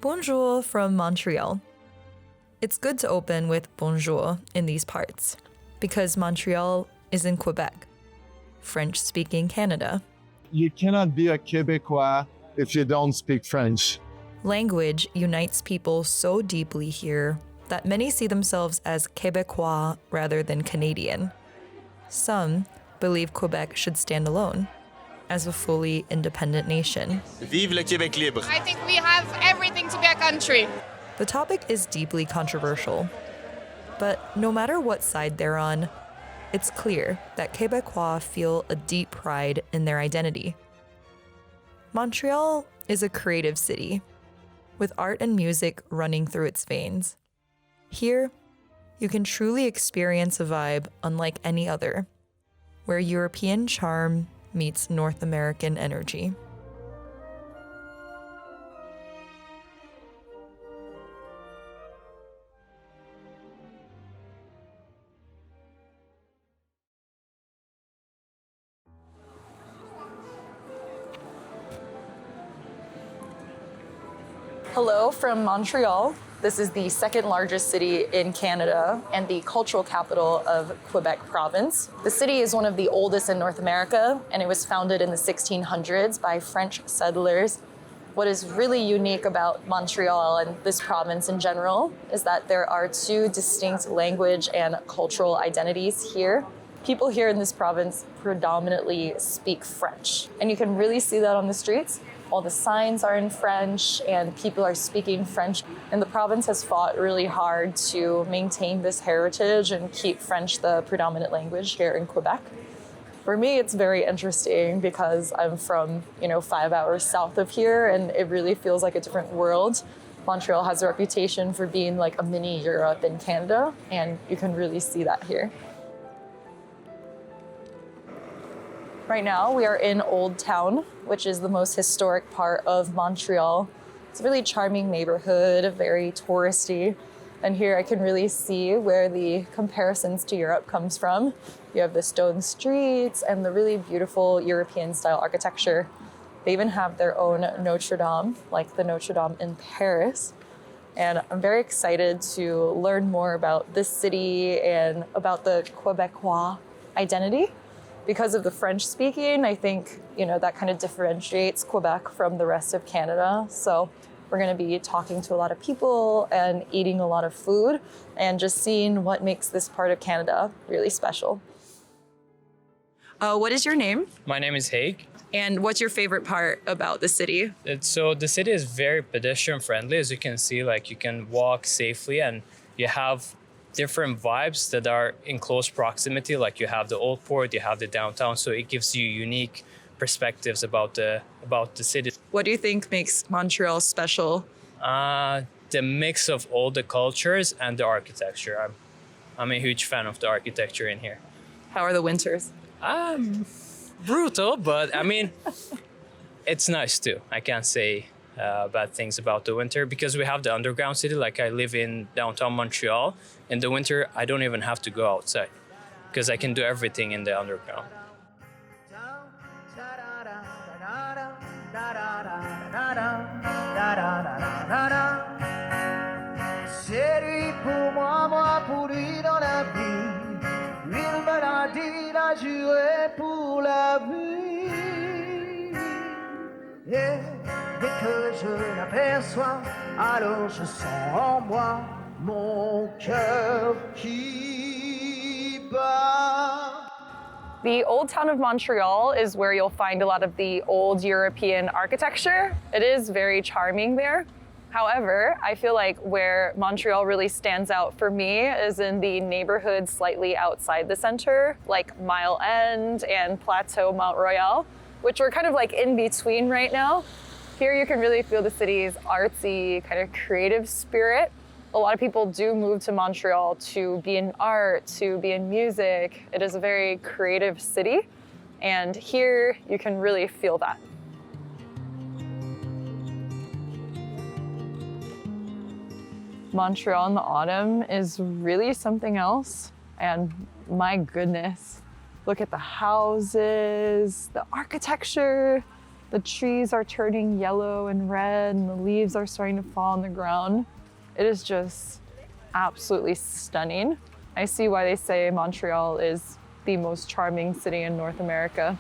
Bonjour from Montreal. It's good to open with bonjour in these parts because Montreal is in Quebec, French-speaking Canada. You cannot be a Quebecois if you don't speak French. Language unites people so deeply here that many see themselves as Quebecois rather than Canadian. Some believe Quebec should stand alone as a fully independent nation. Vive le Québec libre. I think we have everything to be a country. The topic is deeply controversial, but no matter what side they're on, it's clear that Quebecois feel a deep pride in their identity. Montreal is a creative city, with art and music running through its veins. Here, you can truly experience a vibe unlike any other, where European charm meets North American energy. Hello from Montreal. This is the second largest city in Canada and the cultural capital of Quebec Province. The city is one of the oldest in North America, and it was founded in the 1600s by French settlers. What is really unique about Montreal and this province in general is that there are two distinct language and cultural identities here. People here in this province predominantly speak French, and you can really see that on the streets. All the signs are in French and people are speaking French. And the province has fought really hard to maintain this heritage and keep French the predominant language here in Quebec. For me, it's very interesting because I'm from, 5 hours south of here, and it really feels like a different world. Montreal has a reputation for being like a mini Europe in Canada, and you can really see that here. Right now, we are in Old Town, which is the most historic part of Montreal. It's a really charming neighborhood, very touristy. And here I can really see where the comparisons to Europe comes from. You have the stone streets and the really beautiful European-style architecture. They even have their own Notre Dame, like the Notre Dame in Paris. And I'm very excited to learn more about this city and about the Quebecois identity. Because of the French speaking, I think, that kind of differentiates Quebec from the rest of Canada. So we're going to be talking to a lot of people and eating a lot of food and just seeing what makes this part of Canada really special. What is your name? My name is Haig. And what's your favorite part about the city? So the city is very pedestrian friendly. As you can see, you can walk safely and you have different vibes that are in close proximity. Like you have the old port, you have the downtown, so it gives you unique perspectives about the city. What do you think makes Montreal special? The mix of all the cultures and the architecture. I'm a huge fan of the architecture in here. How are the winters? Brutal, but it's nice too. I can't say bad things about the winter because we have the underground city. Like I live in downtown Montreal. In the winter, I don't even have to go outside because I can do everything in the underground. C'est lui pour moi, moi pour lui dans la vie. Il me l'a dit, il a juré pour la vie. Et dès que je l'aperçois, alors je sens en moi mon cœur qui bat. The Old Town of Montreal is where you'll find a lot of the old European architecture. It is very charming there. However, I feel like where Montreal really stands out for me is in the neighborhoods slightly outside the center, like Mile End and Plateau Mont-Royal, which we're kind of like in between right now. Here you can really feel the city's artsy, kind of creative spirit. A lot of people do move to Montreal to be in art, to be in music. It is a very creative city, and here you can really feel that. Montreal in the autumn is really something else, and my goodness, look at the houses, the architecture. The trees are turning yellow and red and the leaves are starting to fall on the ground. It is just absolutely stunning. I see why they say Montreal is the most charming city in North America.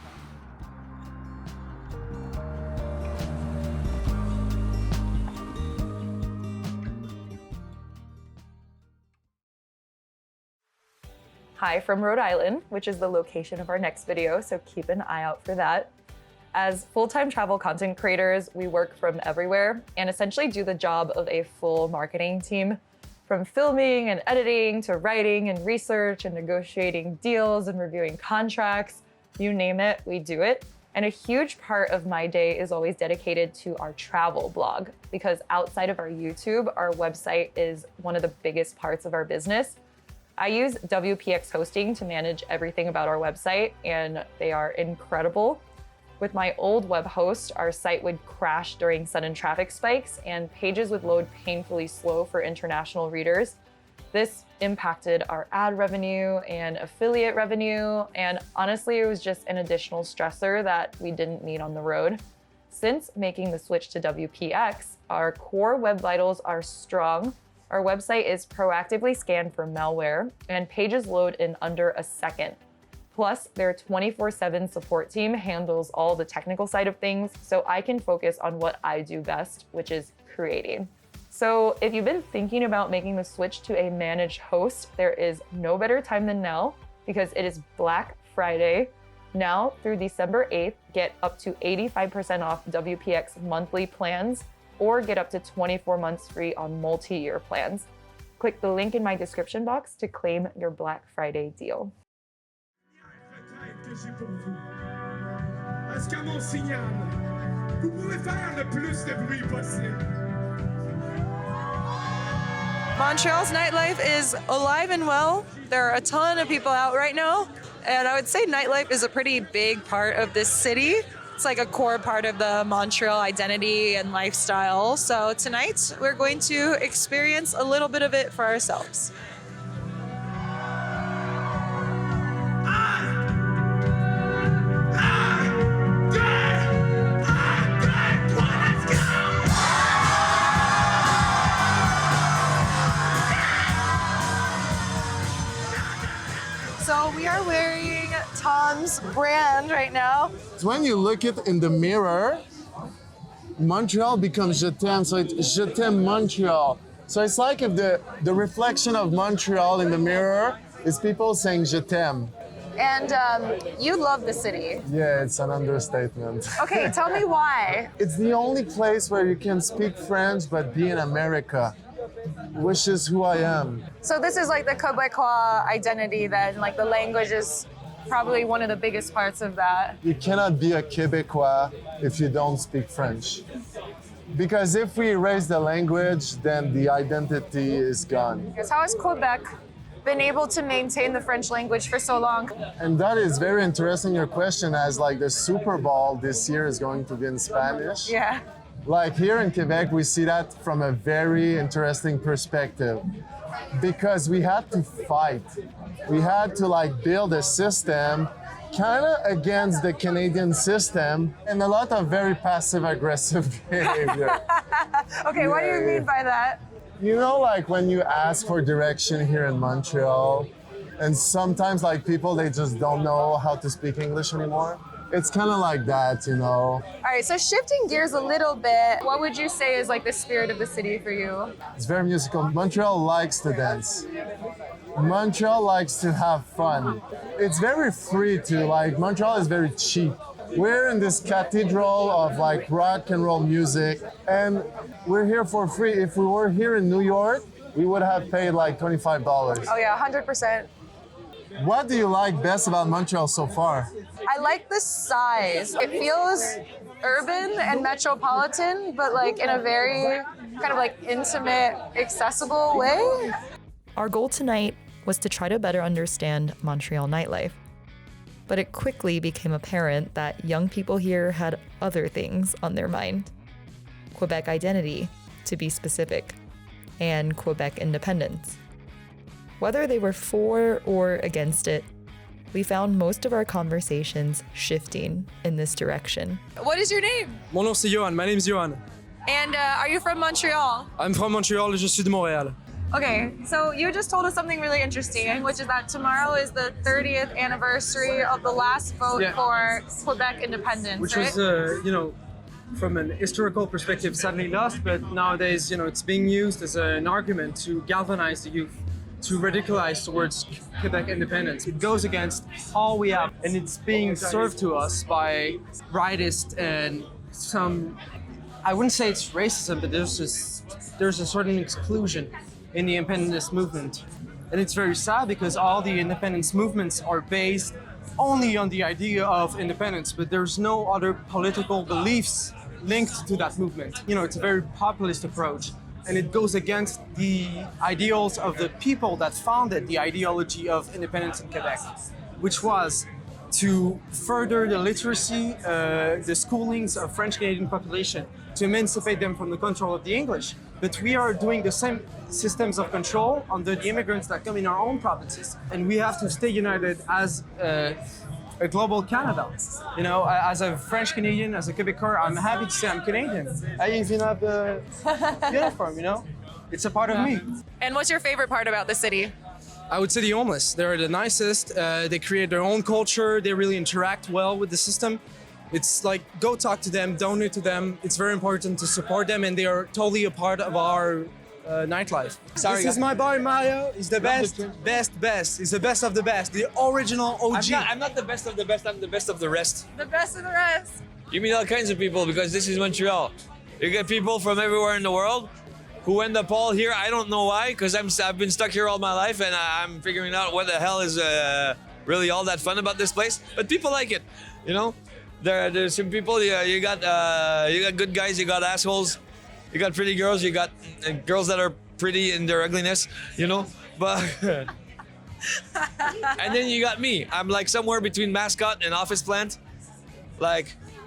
Hi from Rhode Island, which is the location of our next video, so keep an eye out for that. As full-time travel content creators, we work from everywhere and essentially do the job of a full marketing team. From filming and editing to writing and research and negotiating deals and reviewing contracts, you name it, we do it. And a huge part of my day is always dedicated to our travel blog, because outside of our YouTube, our website is one of the biggest parts of our business. I use WPX hosting to manage everything about our website, and they are incredible. With my old web host, our site would crash during sudden traffic spikes and pages would load painfully slow for international readers. This impacted our ad revenue and affiliate revenue, and honestly, it was just an additional stressor that we didn't need on the road. Since making the switch to WPX, our core web vitals are strong. Our website is proactively scanned for malware, and pages load in under a second. Plus, their 24/7 support team handles all the technical side of things, so I can focus on what I do best, which is creating. So if you've been thinking about making the switch to a managed host, there is no better time than now, because it is Black Friday. Now through December 8th, get up to 85% off WPX monthly plans, or get up to 24 months free on multi-year plans. Click the link in my description box to claim your Black Friday deal. Que j'ai pour vous. Est-ce qu'à mon signal, vous pouvez faire le plus de bruit possible? Montreal's nightlife is alive and well. There are a ton of people out right now, and I would say nightlife is a pretty big part of this city. It's like a core part of the Montreal identity and lifestyle. So tonight, we're going to experience a little bit of it for ourselves. So we are wearing Tom's brand right now. When you look it in the mirror, Montreal becomes Je t'aime, so it's Je t'aime Montreal. So it's like if the reflection of Montreal in the mirror is people saying Je t'aime. And you love the city. Yeah, it's an understatement. Okay, tell me why. It's the only place where you can speak French but be in America, which is who I am. So this is like the Quebecois identity then, like the language is probably one of the biggest parts of that. You cannot be a Quebecois if you don't speak French. Because if we erase the language, then the identity is gone. Because how has Quebec been able to maintain the French language for so long? And that is very interesting, your question, as like the Super Bowl this year is going to be in Spanish. Yeah. Like here in Quebec, we see that from a very interesting perspective, because we had to fight. We had to like build a system kind of against the Canadian system, and a lot of very passive aggressive behavior. Okay, what do you mean by that? You know, like when you ask for direction here in Montreal, and sometimes like people, they just don't know how to speak English anymore. It's kind of like that, you know. All right, so shifting gears a little bit, what would you say is like the spirit of the city for you? It's very musical. Montreal likes to dance. Montreal likes to have fun. It's very free too, like Montreal is very cheap. We're in this cathedral of like rock and roll music, and we're here for free. If we were here in New York, we would have paid like $25. Oh yeah, 100%. What do you like best about Montreal so far? I like the size. It feels urban and metropolitan, but like in a very kind of like intimate, accessible way. Our goal tonight was to try to better understand Montreal nightlife. But it quickly became apparent that young people here had other things on their mind. Quebec identity, to be specific, and Quebec independence. Whether they were for or against it, We found most of our conversations shifting in this direction. What is your name? Mon nom c'est Johan. My name is Johan. And are you from Montreal? I'm from Montreal. Je suis de Montréal. Okay, so you just told us something really interesting, which is that tomorrow is the 30th anniversary of the last vote for Quebec independence, Which right? was, from an historical perspective, sadly lost, but nowadays, it's being used as an argument to galvanize the youth, to radicalize towards Quebec independence. It goes against all we have, and it's being served to us by rightists and some, I wouldn't say it's racism, but there's a certain exclusion in the independence movement. And it's very sad because all the independence movements are based only on the idea of independence, but there's no other political beliefs linked to that movement. It's a very populist approach, and it goes against the ideals of the people that founded the ideology of independence in Quebec, which was to further the literacy, the schoolings of French Canadian population, to emancipate them from the control of the English. But we are doing the same systems of control under the immigrants that come in our own provinces. And we have to stay united as a global Canada. As a French Canadian, as a Quebecois, I'm happy to say I'm Canadian. I even have the uniform, It's a part of me. And what's your favorite part about the city? I would say the homeless. They're the nicest. They create their own culture. They really interact well with the system. It's like, go talk to them, donate to them. It's very important to support them, and they are totally a part of our nightlife. This is my boy Mario. He's the best. He's the best of the best. The original OG. I'm not the best of the best. I'm the best of the rest. The best of the rest. You meet all kinds of people because this is Montreal. You get people from everywhere in the world who end up all here. I don't know why, because I've been stuck here all my life, and I'm figuring out what the hell is really all that fun about this place. But people like it, There's some people. You got good guys. You got assholes. You got pretty girls. You got girls that are pretty in their ugliness. But and then you got me. I'm like somewhere between mascot and office plant,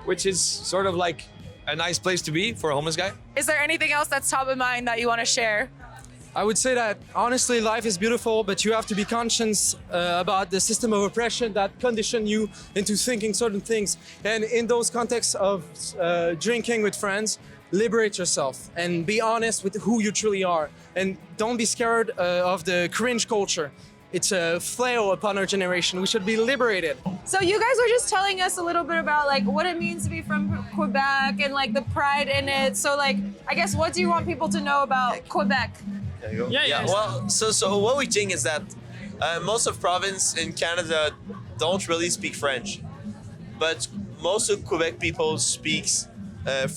which is sort of like a nice place to be for a homeless guy. Is there anything else that's top of mind that you want to share? I would say that honestly, life is beautiful, but you have to be conscious about the system of oppression that condition you into thinking certain things. And in those contexts of drinking with friends, liberate yourself and be honest with who you truly are. And don't be scared of the cringe culture. It's a flail upon our generation. We should be liberated. So you guys were just telling us a little bit about what it means to be from Quebec and the pride in it. So I guess what do you want people to know about Quebec? Yeah. Well, so what we think is that most of province in Canada don't really speak French, but most of Quebec people speaks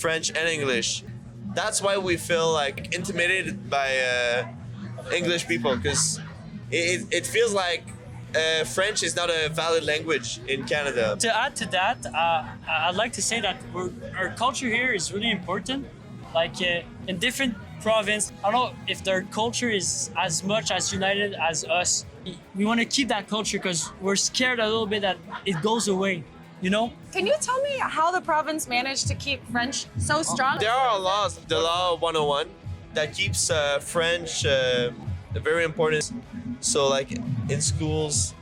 French and English. That's why we feel intimidated by English people, because it feels like French is not a valid language in Canada. To add to that, I'd like to say that our culture here is really important. In different province, I don't know if their culture is as much as united as us. We want to keep that culture because we're scared a little bit that it goes away, Can you tell me how the province managed to keep French so strong? There are laws, the Law 101, that keeps French very important. So in schools,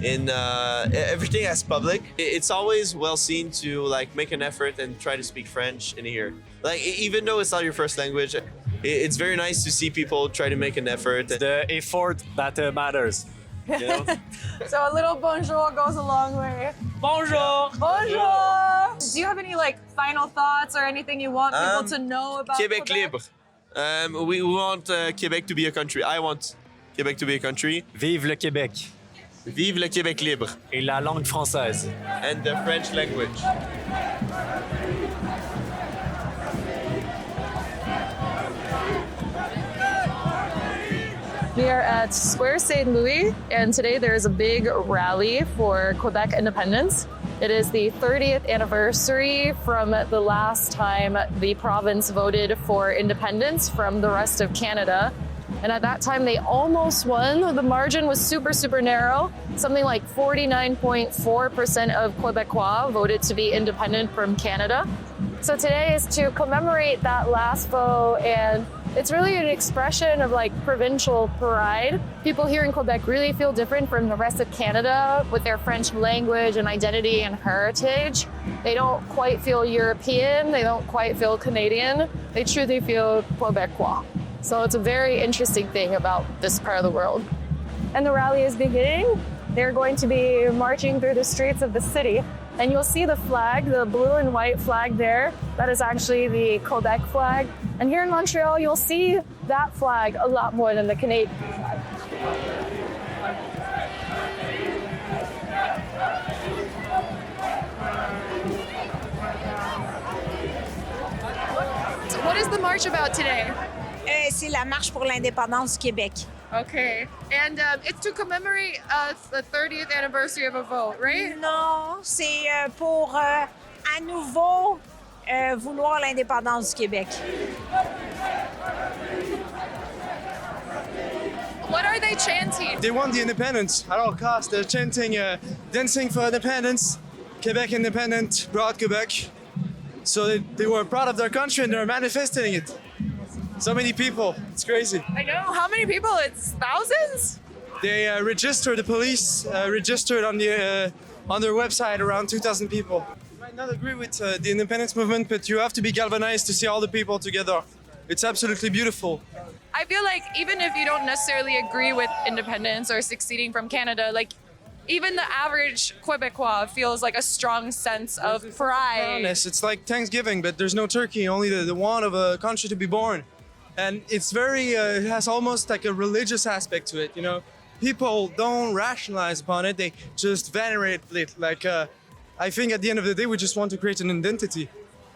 in everything as public, it's always well seen to make an effort and try to speak French in here. Even though it's not your first language, it's very nice to see people try to make an effort. The effort that matters. So a little bonjour goes a long way. Bonjour. Bonjour. Do you have any final thoughts or anything you want people to know about Québec Quebec? libre. We want Québec to be a country. I want Québec to be a country. Vive le Québec. Vive le Québec libre. Et la langue française. And the French language. We are at Square St. Louis, and today there is a big rally for Quebec independence. It is the 30th anniversary from the last time the province voted for independence from the rest of Canada. And at that time, they almost won. The margin was super, super narrow. Something like 49.4% of Quebecois voted to be independent from Canada. So today is to commemorate that last vote, and it's really an expression of like provincial pride. People here in Quebec really feel different from the rest of Canada with their French language and identity and heritage. They don't quite feel European, they don't quite feel Canadian, they truly feel Quebecois. So it's a very interesting thing about this part of the world. And the rally is beginning. They're going to be marching through the streets of the city. And you'll see the flag, the blue and white flag there. That is actually the Quebec flag. And here in Montreal, you'll see that flag a lot more than the Canadian flag. So what is the march about today? C'est la marche pour l'indépendance du Québec. Okay. And it's to commemorate the 30th anniversary of a vote, right? Non, c'est pour à nouveau vouloir l'indépendance du Québec. What are they chanting? They want the independence at all costs. They're chanting, dancing for independence, Quebec independent, proud Quebec. So they were proud of their country and they're manifesting it. So many people, it's crazy. I know. How many people? It's thousands? They registered, the police registered on their website around 2,000 people. You might not agree with the independence movement, but you have to be galvanized to see all the people together. It's absolutely beautiful. I feel like even if you don't necessarily agree with independence or succeeding from Canada, like even the average Quebecois feels like a strong sense of pride. It's like Thanksgiving, but there's no turkey, only the want of a country to be born. And it's very, it has almost like a religious aspect to it, you know? People don't rationalize upon it, they just venerate it. Like, I think at the end of the day, we just want to create an identity.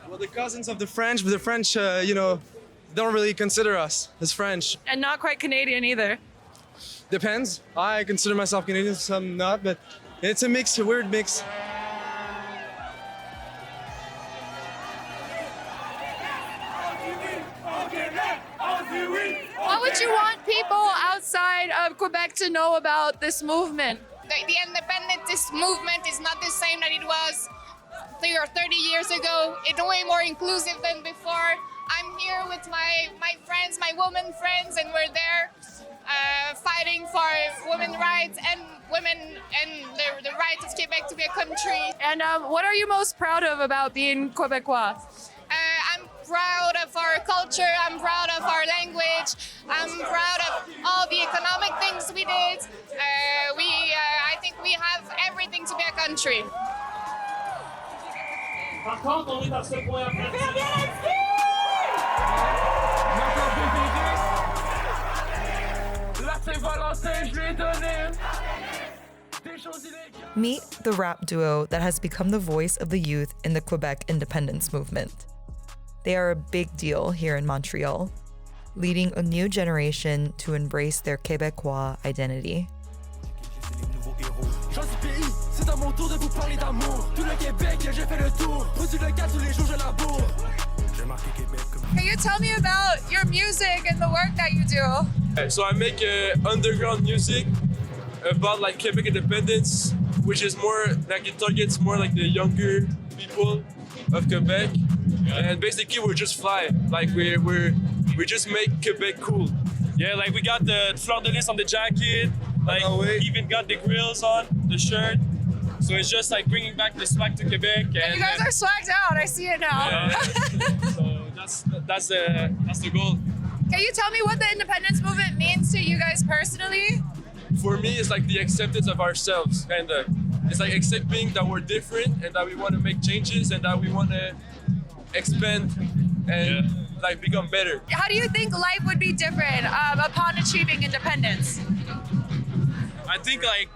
Well, the cousins of the French, but the French, don't really consider us as French. And not quite Canadian either. Depends. I consider myself Canadian, some not, but it's a mix, a weird mix. What would you want people outside of Quebec to know about this movement? The independentist movement is not the same that it was 30 or 30 years ago. It's way more inclusive than before. I'm here with my friends, my women friends, and we're there fighting for women's rights and women and the right of Quebec to be a country. And what are you most proud of about being Quebecois? I'm proud of our culture, I'm proud of our language, I'm proud of all the economic things we did. I think we have everything to be a country. Par contre, on est dans ce point Meet the rap duo that has become the voice of the youth in the Quebec independence movement. They are a big deal here in Montreal, leading a new generation to embrace their Quebecois identity. Can you tell me about your music and the work that you do? So I make underground music about like Quebec independence, which is more like it targets more like the younger people of Quebec. And basically we're just fly, like we just make Quebec cool. Yeah, like we got the fleur de lis on the jacket, like even got the grills on the shirt. So it's just like bringing back the swag to Quebec. And you guys are swagged out, I see it now. Yeah. So that's the goal. Can you tell me what the independence movement means to you guys personally? For me, it's like the acceptance of ourselves, kind of. It's like accepting that we're different and that we want to make changes and that we want to expand and like become better. How do you think life would be different upon achieving independence? I think like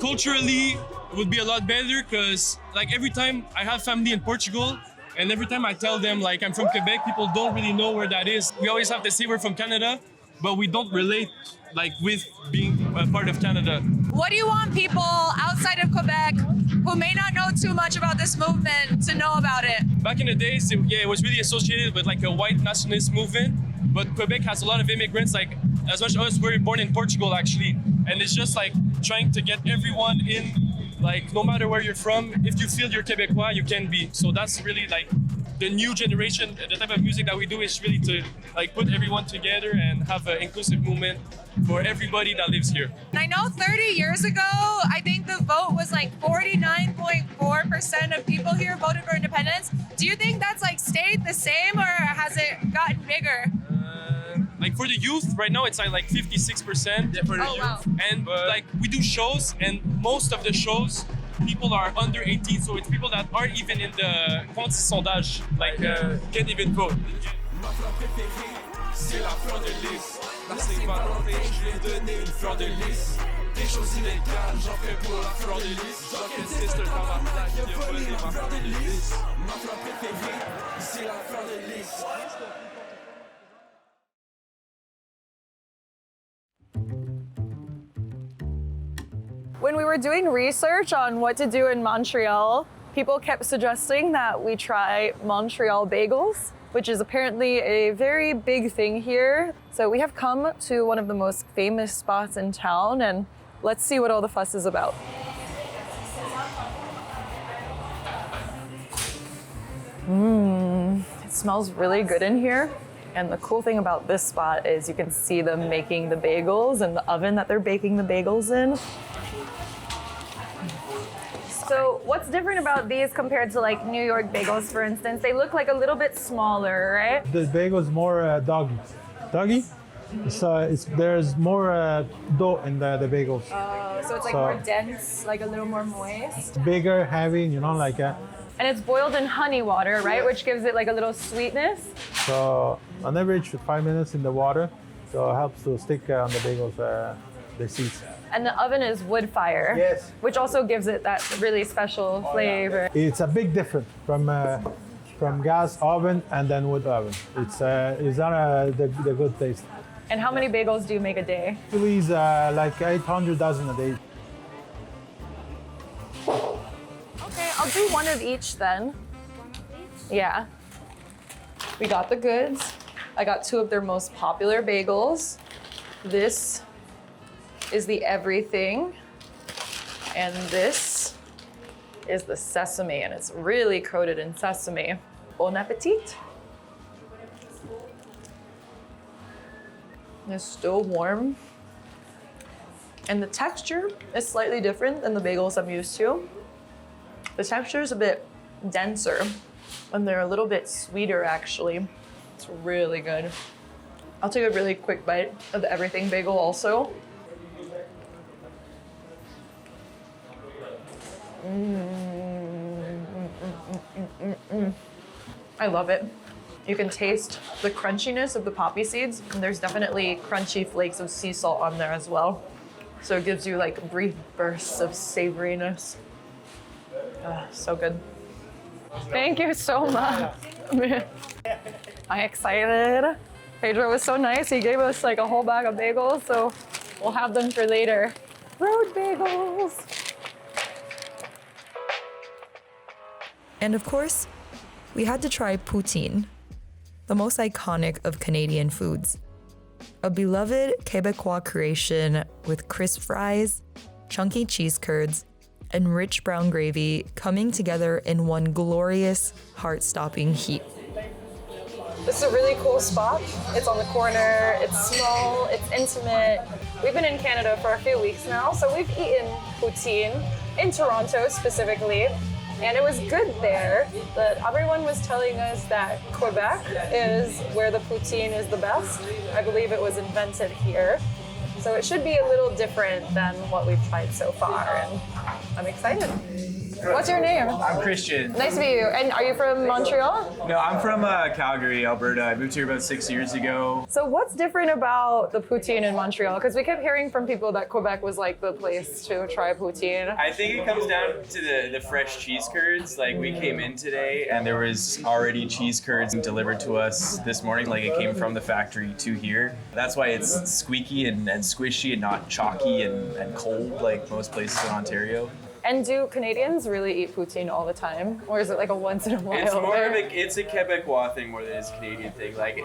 culturally it would be a lot better because like every time I have family in Portugal and every time I tell them like I'm from Quebec, people don't really know where that is. We always have to say we're from Canada, but we don't relate like with being a part of Canada. What do you want people outside of Quebec who may not know too much about this movement to know about it? Back in the days, it was really associated with like a white nationalist movement, but Quebec has a lot of immigrants, like as much as us, we're born in Portugal actually, and it's just like trying to get everyone in, like no matter where you're from, if you feel you're Quebecois, you can be. So that's really like the new generation, the type of music that we do is really to like put everyone together and have an inclusive movement for everybody that lives here. And I know 30 years ago, I think the vote was like 49.4% of people here voted for independence. Do you think that's like stayed the same or has it gotten bigger? Like for the youth, right now it's like 56%. Yeah, for the youth. Wow. And like we do shows, and most of the shows, people are under 18, so it's people that aren't even in the quantity sondage, like can't even vote. Ma fleur préférée, c'est la fleur de lys. La Saint-Valentin, je lui ai donné une fleur de lys. Des choses illégales, j'en fais pour la fleur de lys. J'en fais c'est un tabarnak qui a volé ma fleur de lys. Ma fleur préférée, c'est la fleur de lys. When we were doing research on what to do in Montreal, people kept suggesting that we try Montreal bagels, which is apparently a very big thing here. So we have come to one of the most famous spots in town, and let's see what all the fuss is about. It smells really good in here. And the cool thing about this spot is you can see them making the bagels and the oven that they're baking the bagels in. So what's different about these compared to like New York bagels, for instance? They look like a little bit smaller, right? The bagel is more doggy. Doggy? So there's more dough in the bagels. Oh, so it's like more dense, like a little more moist. Bigger, heavy, you know, like that. And it's boiled in honey water, right? Which gives it like a little sweetness. So on average, 5 minutes in the water. So it helps to stick on the bagels, the seeds. And the oven is wood fire. Yes. Which also gives it that really special flavor. It's a big difference from gas oven and then wood oven. It's not the good taste. And how many bagels do you make a day? Usually it's like 800 dozen a day. Okay, I'll do one of each then. Yeah. We got the goods. I got two of their most popular bagels. This is the everything. And this is the sesame, and it's really coated in sesame. Bon appetit. It's still warm. And the texture is slightly different than the bagels I'm used to. The texture is a bit denser, and they're a little bit sweeter actually. It's really good. I'll take a really quick bite of the everything bagel also. I love it. You can taste the crunchiness of the poppy seeds, and there's definitely crunchy flakes of sea salt on there as well. So it gives you like brief bursts of savoriness. So good. Thank you so much. I'm excited. Pedro was so nice. He gave us like a whole bag of bagels, so we'll have them for later. Road bagels. And of course, we had to try poutine, the most iconic of Canadian foods. A beloved Quebecois creation with crisp fries, chunky cheese curds, and rich brown gravy coming together in one glorious, heart-stopping heap. This is a really cool spot. It's on the corner, it's small, it's intimate. We've been in Canada for a few weeks now, so we've eaten poutine in Toronto specifically. And it was good there, but everyone was telling us that Quebec is where the poutine is the best. I believe it was invented here. So it should be a little different than what we've tried so far, and I'm excited. What's your name? I'm Christian. Nice to meet you. And are you from Montreal? No, I'm from Calgary, Alberta. I moved here about 6 years ago. So what's different about the poutine in Montreal? Because we kept hearing from people that Quebec was like the place to try poutine. I think it comes down to the fresh cheese curds. Like we came in today and there was already cheese curds delivered to us this morning. Like it came from the factory to here. That's why it's squeaky and squishy and not chalky and cold like most places in Ontario. And do Canadians really eat poutine all the time? Or is it like a once in a while? It's more of thing? it's a Quebecois thing more than it's a Canadian thing. Like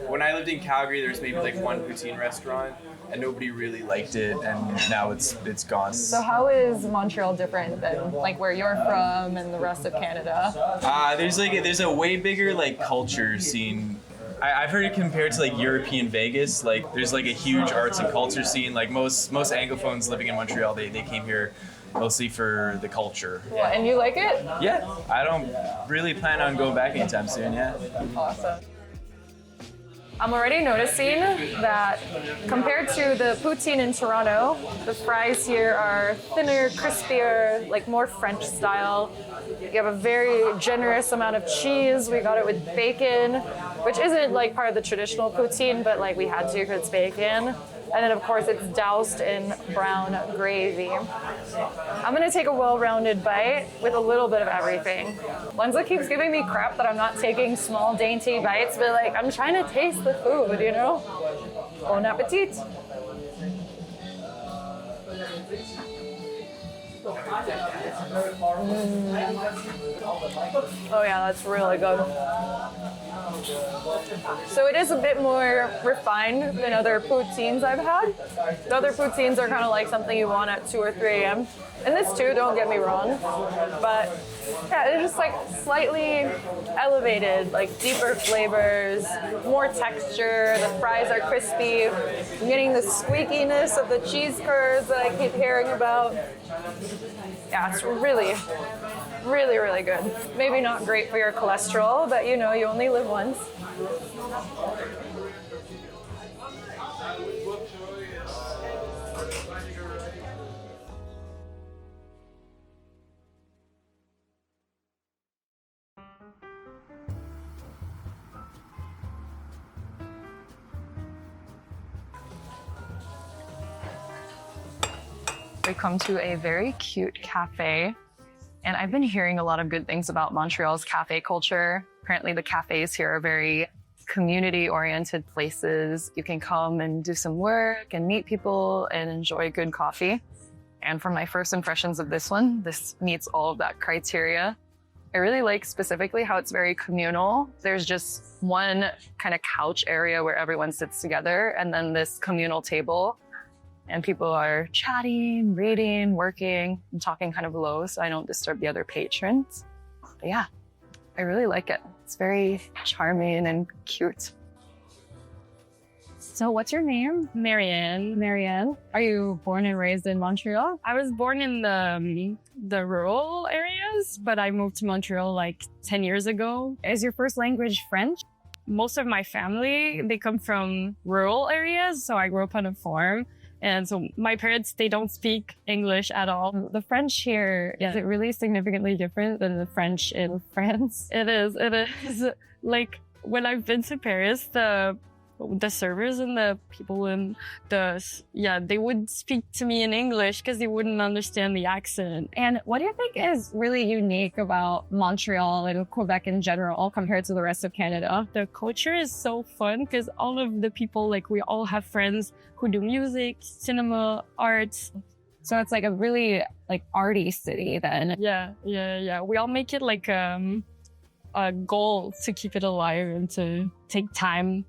when I lived in Calgary, there's maybe like one poutine restaurant, and nobody really liked it, and now it's gone. So how is Montreal different than like where you're from and the rest of Canada? There's a way bigger like culture scene. I've heard it compared to like European Vegas. Like there's like a huge arts and culture scene. Like most Anglophones living in Montreal, they came here mostly for the culture. Well, and you like it? Yeah, I don't really plan on going back anytime soon. Yeah. Awesome. I'm already noticing that compared to the poutine in Toronto, the fries here are thinner, crispier, like more French style. You have a very generous amount of cheese. We got it with bacon, which isn't like part of the traditional poutine, but like we had to because it's bacon. And then of course it's doused in brown gravy. I'm gonna take a well-rounded bite with a little bit of everything. Lenza keeps giving me crap that I'm not taking small dainty bites, but like I'm trying to taste the food, you know? Bon appetit. Oh yeah, that's really good. So it is a bit more refined than other poutines I've had. The other poutines are kind of like something you want at 2 or 3 a.m. And this too, don't get me wrong. But yeah, it's just like slightly elevated, like deeper flavors, more texture. The fries are crispy. I'm getting the squeakiness of the cheese curds that I keep hearing about. Yeah, it's really, really, really good. Maybe not great for your cholesterol, but you know, you only live once. We come to a very cute cafe, and I've been hearing a lot of good things about Montreal's cafe culture. Apparently the cafes here are very community-oriented places. You can come and do some work and meet people and enjoy good coffee. And from my first impressions of this one, this meets all of that criteria. I really like specifically how it's very communal. There's just one kind of couch area where everyone sits together, and then this communal table. And people are chatting, reading, working, and talking kind of low so I don't disturb the other patrons. But yeah, I really like it. It's very charming and cute. So what's your name? Marianne. Marianne. Are you born and raised in Montreal? I was born in the rural areas, but I moved to Montreal like 10 years ago. Is your first language French? Most of my family, they come from rural areas, so I grew up on a farm. And so my parents, they don't speak English at all. The French here, is it really significantly different than the French in France? It is. Like when I've been to Paris, the servers and the people in they would speak to me in English because they wouldn't understand the accent. And what do you think is really unique about Montreal and Quebec in general compared to the rest of Canada? The culture is so fun because all of the people, like we all have friends who do music, cinema, arts. So it's like a really like arty city then. Yeah. We all make it like a goal to keep it alive and to take time.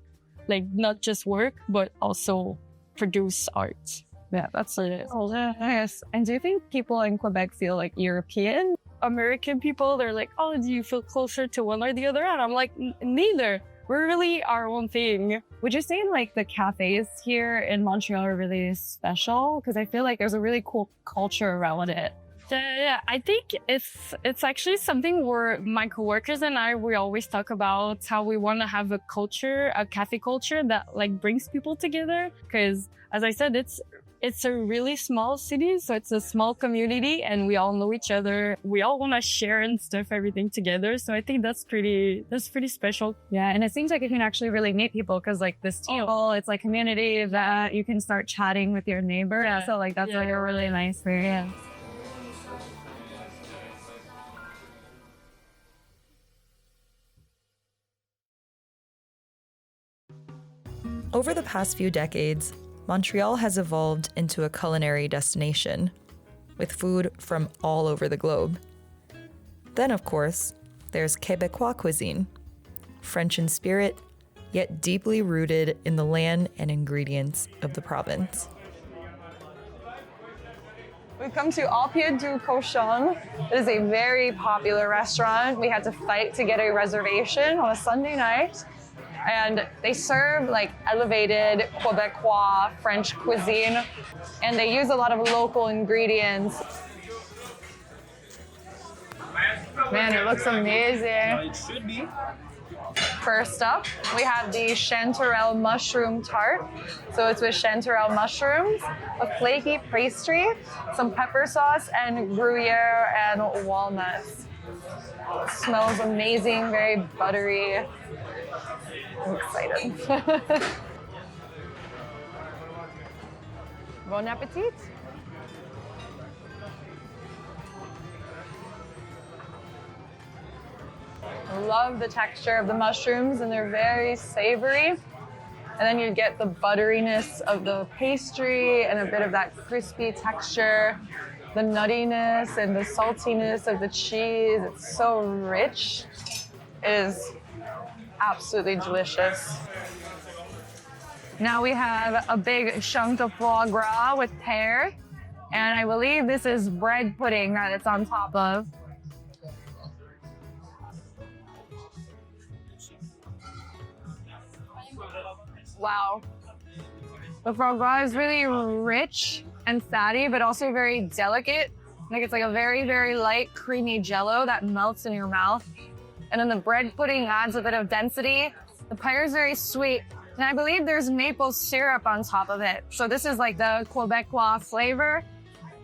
Like not just work, but also produce art. Yeah, that's it. Oh, yes. And do you think people in Quebec feel like European? American people, they're like, oh, do you feel closer to one or the other? And I'm like, neither. We're really our own thing. Would you say like the cafes here in Montreal are really special? Because I feel like there's a really cool culture around it. Yeah, I think it's actually something where my coworkers and we always talk about how we want to have a cafe culture that like brings people together. Because as I said, it's a really small city, so it's a small community, and we all know each other. We all want to share and stuff everything together. So I think that's pretty special. Yeah, and it seems like you can actually really meet people because like this table, it's like community that you can start chatting with your neighbor. Yeah. So like that's like a really nice experience. Over the past few decades, Montreal has evolved into a culinary destination. with food from all over the globe. Then, of course, there's Quebecois cuisine, French in spirit, yet deeply rooted in the land and ingredients of the province. We've come to Pied Du Cochon. It is a very popular restaurant. We had to fight to get a reservation on a Sunday night. And they serve like elevated Quebecois French cuisine. And they use a lot of local ingredients. Man, it looks amazing. It should be. First up, we have the chanterelle mushroom tart. So it's with chanterelle mushrooms, a flaky pastry, some pepper sauce, and Gruyere and walnuts. It smells amazing, very buttery. I'm excited. Bon appetit. I love the texture of the mushrooms, and they're very savory. And then you get the butteriness of the pastry and a bit of that crispy texture, the nuttiness and the saltiness of the cheese. It's so rich. It is absolutely delicious. Now we have a big chunk of foie gras with pear, and I believe this is bread pudding that it's on top of. Wow. The foie gras is really rich and fatty, but also very delicate. Like it's like a very, very light, creamy jello that melts in your mouth. And then the bread pudding adds a bit of density. The pear is very sweet. And I believe there's maple syrup on top of it. So this is like the Quebecois flavor.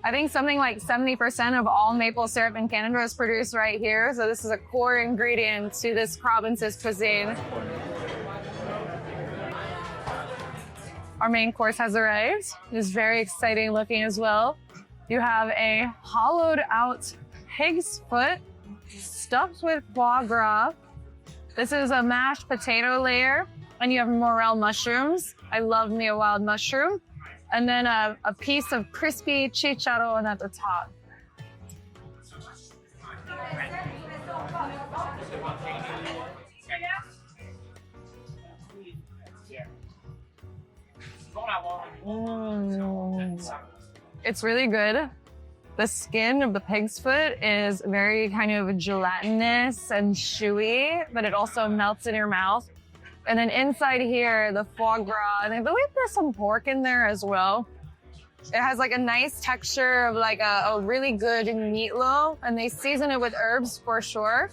I think something like 70% of all maple syrup in Canada is produced right here. So this is a core ingredient to this province's cuisine. Our main course has arrived. It is very exciting looking as well. You have a hollowed out pig's foot stuffed with foie gras. This is a mashed potato layer, and you have morel mushrooms. I love me a wild mushroom. And then a piece of crispy chicharron at the top. It's really good. The skin of the pig's foot is very kind of gelatinous and chewy, but it also melts in your mouth. And then inside here, the foie gras, and I believe there's some pork in there as well. It has like a nice texture of like a really good meatloaf, and they season it with herbs for sure.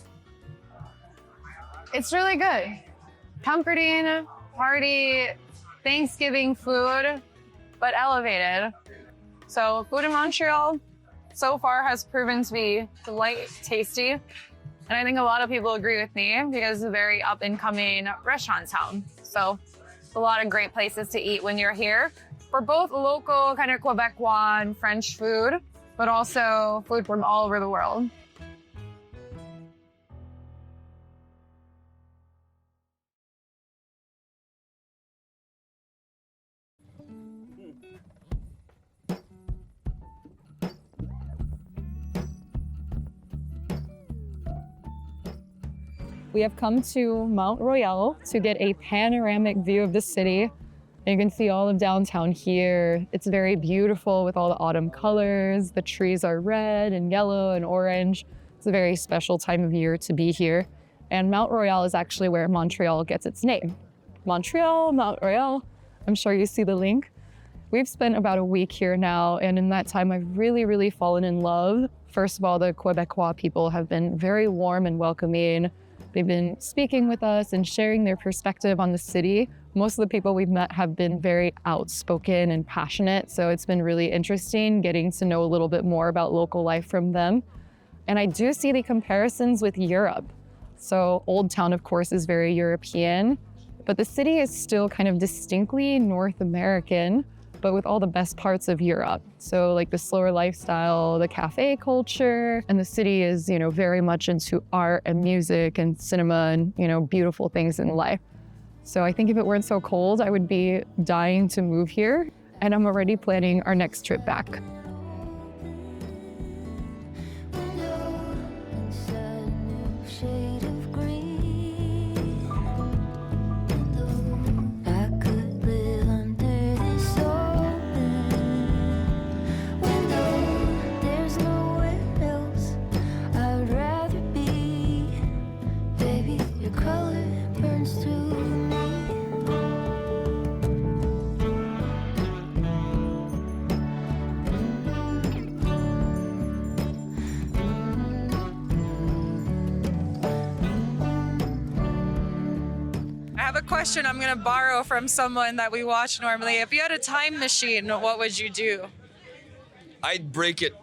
It's really good. Comforting, hearty, Thanksgiving food, but elevated. So food in Montreal so far has proven to be light, tasty. And I think a lot of people agree with me because it's a very up and coming restaurant town. So a lot of great places to eat when you're here for both local kind of Quebecois and French food, but also food from all over the world. We have come to Mont-Royal to get a panoramic view of the city. And you can see all of downtown here. It's very beautiful with all the autumn colors. The trees are red and yellow and orange. It's a very special time of year to be here. And Mont-Royal is actually where Montreal gets its name. Montreal, Mont-Royal. I'm sure you see the link. We've spent about a week here now, and in that time I've really fallen in love. First of all, the Quebecois people have been very warm and welcoming. They've been speaking with us and sharing their perspective on the city. Most of the people we've met have been very outspoken and passionate, so it's been really interesting getting to know a little bit more about local life from them. And I do see the comparisons with Europe. So Old Town, of course, is very European, but the city is still kind of distinctly North American, but with all the best parts of Europe. So like the slower lifestyle, the cafe culture, and the city is, very much into art and music and cinema and, beautiful things in life. So I think if it weren't so cold, I would be dying to move here, and I'm already planning our next trip back. shade of green. I could live under this open window. There's nowhere else I'd rather be. Baby, your color burns through me. I have a question I'm going to borrow from someone that we watch normally. If you had a time machine, what would you do? I'd break it